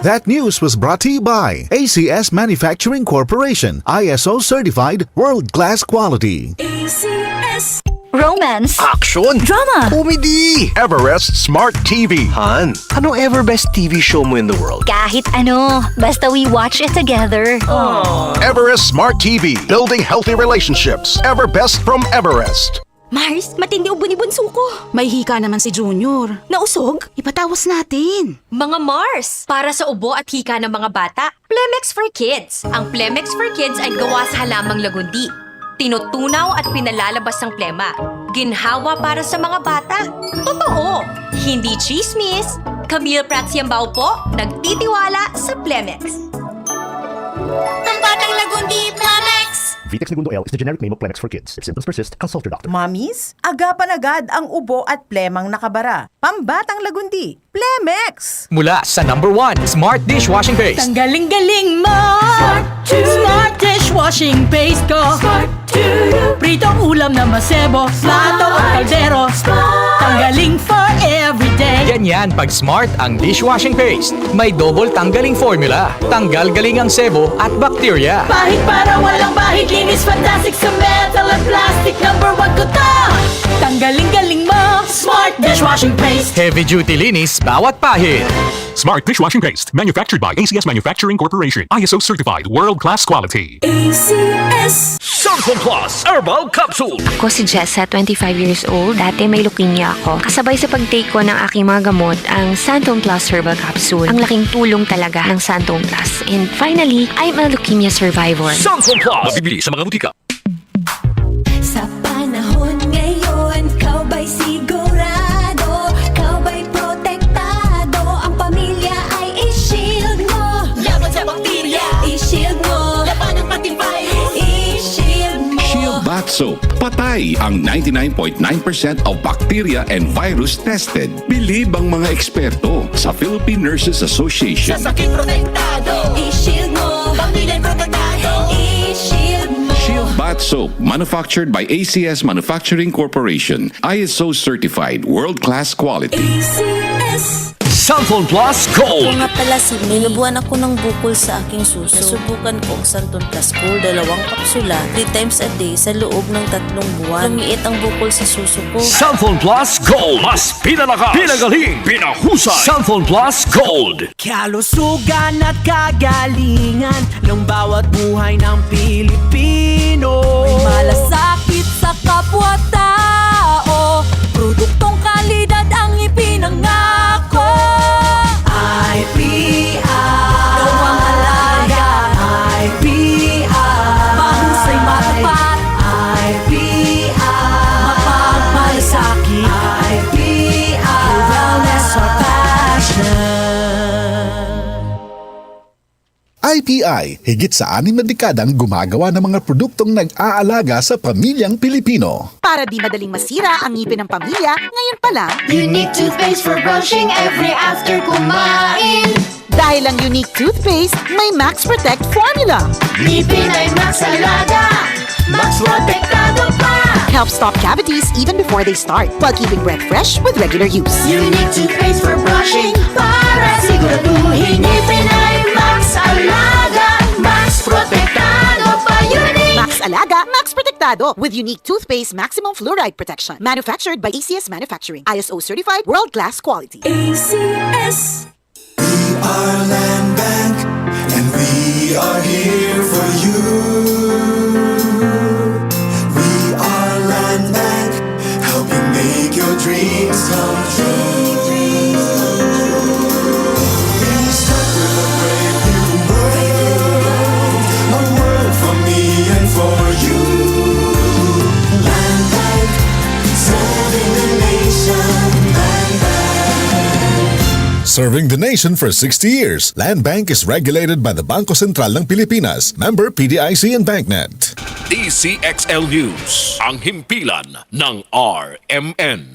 That news was brought to you by ACS Manufacturing Corporation, ISO certified world-class quality. ACS. Romance, Action! drama, Comedy! Everest Smart TV. Han, anong ever best TV show mo in the world? kahit ano, basta we watch it together. Everest Smart TV. Building healthy relationships. Everbest from Everest. Mars, matindi ubo ni bunso ko. May hika naman si Junior. Nausog? Ipatawas natin. Mga Mars, para sa ubo at hika ng mga bata, Plemex for Kids. Ang Plemex for Kids ay gawa sa halamang lagundi. Tinutunaw at pinalalabas ang plema. Ginhawa para sa mga bata. Totoo! Hindi chismis. Camille Pratsiambao po, nagtitiwala sa Plemex. Pambatang lagundi, Plemex! Vitex Segundo L is the generic name of Plemex for kids. If symptoms persist, consult your doctor. Mommies, agapan agad ang ubo at plemang nakabara. Pambatang lagundi, Plemex! Mula sa number 1, Smart Dishwashing Paste. Ang galing-galing mo! Smart dishwashing paste ko. Pritong ulam na masebo, plato at kaldero. Tanggaling for everyday. Ganyan pag Smart ang dishwashing paste. May double tanggaling formula. Tanggal galing ang sebo at bakterya. Pahit para walang bahid, linis fantastic sa metal at plastic. Number 1 ko to! Tanggaling-galing mo! Smart dishwashing paste. Heavy duty linis bawat pahid. Smart Dishwashing Paste, manufactured by ACS Manufacturing Corporation. ISO certified, world-class quality. ACS. Santon Plus Herbal Capsule. Ako si Jessa, 25 years old. Dati may leukemia ako. Kasabay sa pag-take ko ng aking mga gamot, ang Santon Plus Herbal Capsule. Ang laking tulong talaga ng Santon Plus. And finally, I'm a leukemia survivor. Santon Plus. Mabibili sa mga butika. Sa panahon ngayon, kau ba'y sigurado? Kau ba'y protektado? Ang pamilya ay i-shield mo. Laban sa bakterya, i-shield mo. Laban ng pating virus, i-shield mo. Shield Bath Soap. Patay ang 99.9% of bacteria and virus tested. Bilib ang mga eksperto sa Philippine Nurses Association. Sa sakit protektado, i-shield mo. Pamilya protektado, i-shield mo. Shield Bath Soap, manufactured by ACS Manufacturing Corporation. ISO certified, world-class quality. ACS. Santon Plus Gold. Nga pala si Nilubuan ako ng bukol sa aking suso. Nasubukan ko ang Santon Plus Gold, 2 kapsula, 3 times a day sa loob ng 3 buwan. Lumiit ang bukol sa suso ko. Santon Plus Gold. Mas pinalakas, pinagaling, pinahusay. Santon Plus Gold. Kalusugan at kagalingan ng bawat buhay ng Pilipino. May malasakit sa kapwa-tao. Produktong kalidad ang ipinangako. IPI. Gawang alaga. IPI. Mahusay matapat. IPI. Mapagmalasakit. IPI. Wellness or passion. IPI, higit sa 6 na dekadang gumagawa ng mga produktong nag-aalaga sa pamilyang Pilipino. Para di madaling masira ang ngipin ng pamilya, ngayon pa lang, Unique toothpaste for brushing every after kumain. dahil ang unique toothpaste, may Max Protect formula. Ngipin ay Max Alaga. Max Protektado pa. Helps stop cavities even before they start, while keeping breath fresh with regular use. Unique toothpaste for brushing para siguraduhin ngipin ay Max Alaga. Max Protektado pa. Unique. Max Alaga, Max Protectado with unique toothpaste maximum fluoride protection. Manufactured by ACS Manufacturing. ISO certified world-class quality. ACS. We are Land Bank, and we are here for you. We are Land Bank, helping make your dreams come true. We start with a brave new world, a world for me and for you. Land Bank, serving the nation. Land Bank. Serving the nation for 60 years, Land Bank is regulated by the Bangko Sentral ng Pilipinas, member PDIC and BancNet. DCXL News. Ang himpilan ng RMN.